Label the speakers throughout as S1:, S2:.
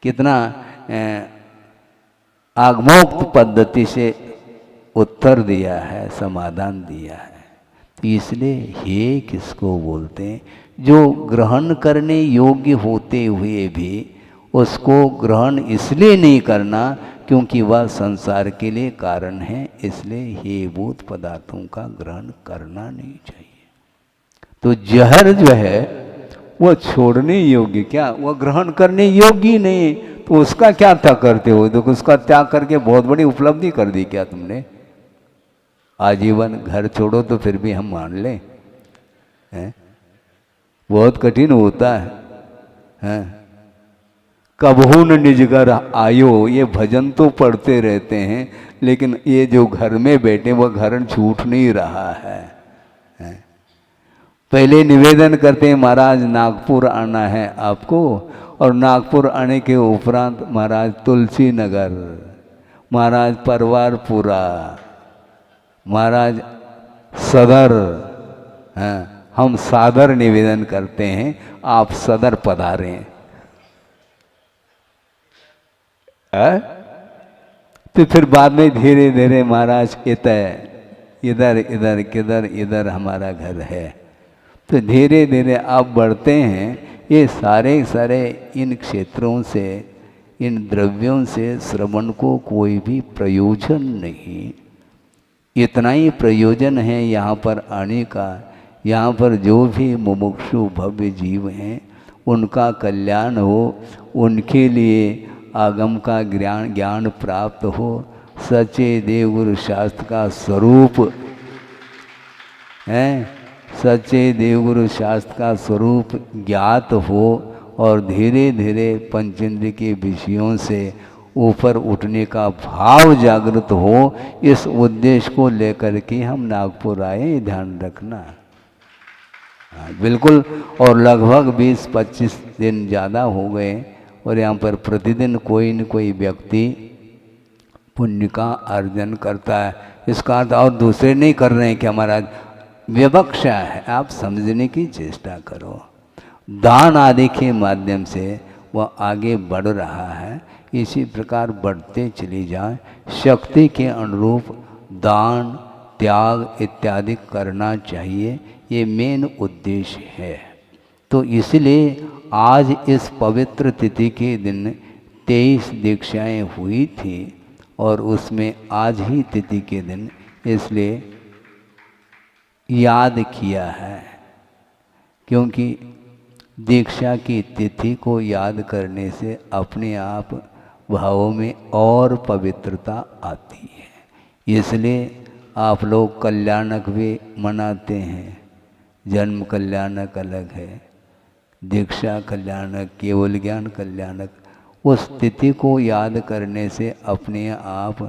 S1: कितना आगमोक्त पद्धति से उत्तर दिया है, समाधान दिया है। तो इसलिए हे किसको बोलते हैं? जो ग्रहण करने योग्य होते हुए भी उसको ग्रहण इसलिए नहीं करना क्योंकि वह संसार के लिए कारण है, इसलिए हे भूत पदार्थों का ग्रहण करना नहीं चाहिए। तो जहर जो है वह छोड़ने योग्य, क्या वह ग्रहण करने योग्य नहीं, तो उसका क्या त्याग करते हो? तो उसका त्याग करके बहुत बड़ी उपलब्धि कर दी क्या तुमने? आजीवन घर छोड़ो तो फिर भी हम मान लें, हैं? बहुत कठिन होता है, हैं? कबहू न निज घर आयो, ये भजन तो पढ़ते रहते हैं, लेकिन ये जो घर में बैठे वह घर छूट नहीं रहा है, हैं? पहले निवेदन करते हैं महाराज नागपुर आना है आपको, और नागपुर आने के उपरांत महाराज तुलसी नगर, महाराज परवारपुरा, महाराज सदर, हैं? हम सादर निवेदन करते हैं, आप सदर पधारें। तो फिर बाद में धीरे धीरे महाराज इधर इधर किधर इधर हमारा घर है, तो धीरे धीरे आप बढ़ते हैं। ये सारे सारे इन क्षेत्रों से, इन द्रव्यों से श्रवण को कोई भी प्रयोजन नहीं, इतना ही प्रयोजन है यहाँ पर आने का। यहाँ पर जो भी मुमुक्षु भव्य जीव हैं उनका कल्याण हो, उनके लिए आगम का ज्ञान प्राप्त हो, सच्चे देवगुरु शास्त्र का स्वरूप है, सच्चे देवगुरु शास्त्र का स्वरूप ज्ञात हो, और धीरे धीरे पंचेंद्र के विषयों से ऊपर उठने का भाव जागृत हो। इस उद्देश्य को लेकर के हम नागपुर आए, ध्यान रखना। बिल्कुल। और लगभग 20-25 दिन ज़्यादा हो गए, और यहाँ पर प्रतिदिन कोई न कोई व्यक्ति पुण्य का अर्जन करता है। इसका अर्थ और दूसरे नहीं कर रहे हैं कि हमारा विवक्षा है, आप समझने की चेष्टा करो। दान आदि के माध्यम से वह आगे बढ़ रहा है, इसी प्रकार बढ़ते चली जाए। शक्ति के अनुरूप दान त्याग इत्यादि करना चाहिए, ये मेन उद्देश्य है। तो इसलिए आज इस पवित्र तिथि के दिन 23 दीक्षाएं हुई थी, और उसमें आज ही तिथि के दिन इसलिए याद किया है, क्योंकि दीक्षा की तिथि को याद करने से अपने आप भावों में और पवित्रता आती है। इसलिए आप लोग कल्याणक भी मनाते हैं। जन्म कल्याणक अलग है, दीक्षा कल्याणक, केवल ज्ञान कल्याणक। उस तिथि को याद करने से अपने आप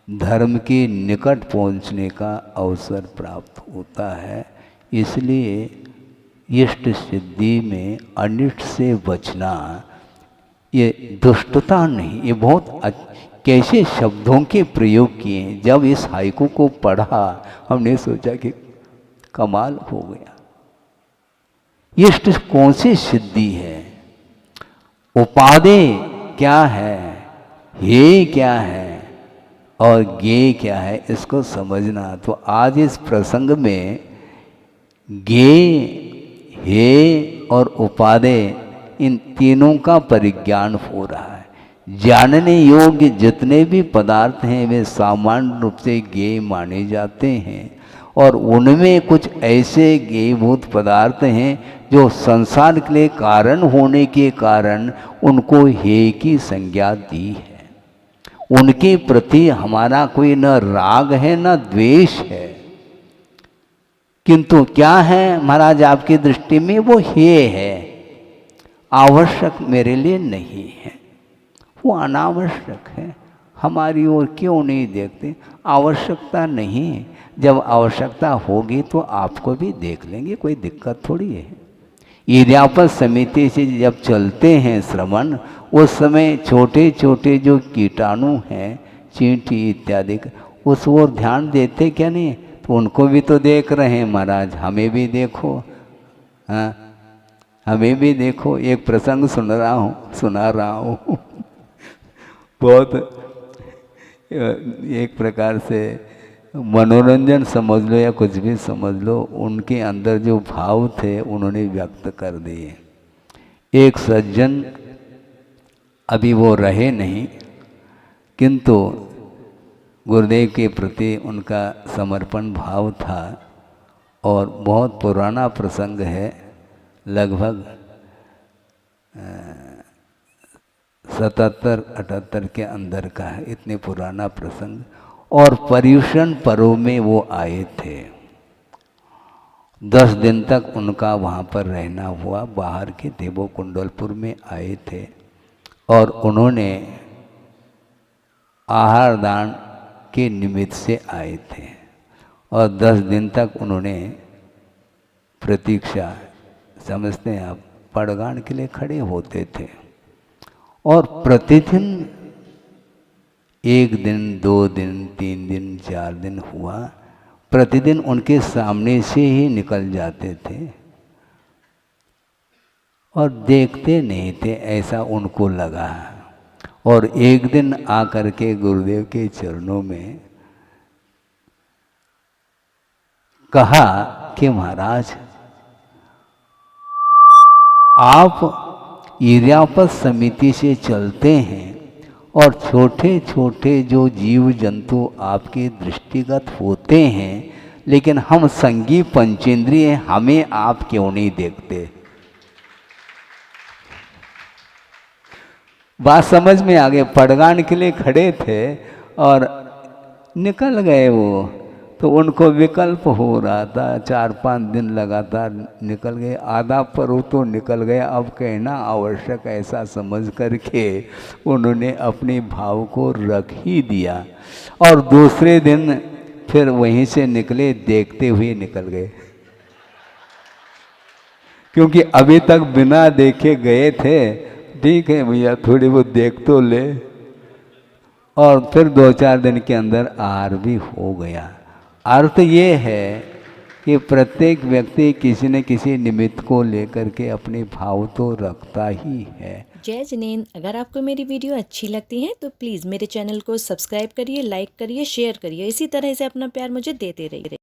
S1: धर्म के निकट पहुंचने का अवसर प्राप्त होता है। इसलिए इष्ट सिद्धि में अनिष्ट से बचना, ये दुष्टता नहीं, ये बहुत कैसे शब्दों के प्रयोग किए। जब इस हाइकू को पढ़ा हमने सोचा कि कमाल हो गया। इष्ट कौन सी सिद्धि है, उपादे क्या है, हे क्या है और गे क्या है, इसको समझना। तो आज इस प्रसंग में गे, हे और उपादे, इन तीनों का परिज्ञान हो रहा है। जानने योग्य जितने भी पदार्थ हैं वे सामान्य रूप से गे माने जाते हैं, और उनमें कुछ ऐसे गेयभूत पदार्थ हैं जो संसार के लिए कारण होने के कारण उनको हे की संज्ञा दी है। उनके प्रति हमारा कोई न राग है न द्वेष है, किंतु क्या है महाराज आपकी दृष्टि में वो हे है, आवश्यक मेरे लिए नहीं है, वो अनावश्यक है। हमारी ओर क्यों नहीं देखते? आवश्यकता नहीं, जब आवश्यकता होगी तो आपको भी देख लेंगे, कोई दिक्कत थोड़ी है। इर्यापत समिति से जब चलते हैं श्रवण, उस समय छोटे छोटे जो कीटाणु हैं, चींटी इत्यादि, उस ओर ध्यान देते क्या नहीं? तो उनको भी तो देख रहे हैं महाराज, हमें भी देखो। हाँ, हमें भी देखो, एक प्रसंग सुना रहा हूँ बहुत एक प्रकार से मनोरंजन समझ लो या कुछ भी समझ लो, उनके अंदर जो भाव थे उन्होंने व्यक्त कर दिए। एक सज्जन, अभी वो रहे नहीं, किंतु गुरुदेव के प्रति उनका समर्पण भाव था और बहुत पुराना प्रसंग है, लगभग 77-78 के अंदर का है, इतने पुराना प्रसंग। और पर्युषण पर्व में वो आए थे, 10 दिन तक उनका वहाँ पर रहना हुआ, बाहर के थे वो, कुंडलपुर में आए थे और उन्होंने आहार दान के निमित्त से आए थे और 10 दिन तक उन्होंने प्रतीक्षा, समझते हैं आप, पड़गान के लिए खड़े होते थे और प्रतिदिन 1 दिन 2 दिन 3 दिन 4 दिन हुआ, प्रतिदिन उनके सामने से ही निकल जाते थे और देखते नहीं थे, ऐसा उनको लगा। और एक दिन आकर के गुरुदेव के चरणों में कहा कि महाराज, आप इर्यापत समिति से चलते हैं और छोटे छोटे जो जीव जंतु आपके दृष्टिगत होते हैं, लेकिन हम संगी पंचेंद्रिय, हमें आप क्यों नहीं देखते? बात समझ में आ गई। पड़गान के लिए खड़े थे और निकल गए वो, तो उनको विकल्प हो रहा था, 4-5 दिन लगातार निकल गए, आधा पर्व तो निकल गया, अब कहना आवश्यक ऐसा समझ करके उन्होंने अपने भाव को रख ही दिया और दूसरे दिन फिर वहीं से निकले, देखते हुए निकल गए, क्योंकि अभी तक बिना देखे गए थे। ठीक है भैया, थोड़ी बहुत देख तो ले, और फिर 2-4 दिन के अंदर आहार भी हो गया। अर्थ ये है कि प्रत्येक व्यक्ति किसी न किसी निमित्त को लेकर के अपने भाव तो रखता ही है।
S2: जय जिनेंद्र, अगर आपको मेरी वीडियो अच्छी लगती है तो प्लीज़ मेरे चैनल को सब्सक्राइब करिए, लाइक करिए, शेयर करिए। इसी तरह से अपना प्यार मुझे देते रहिए।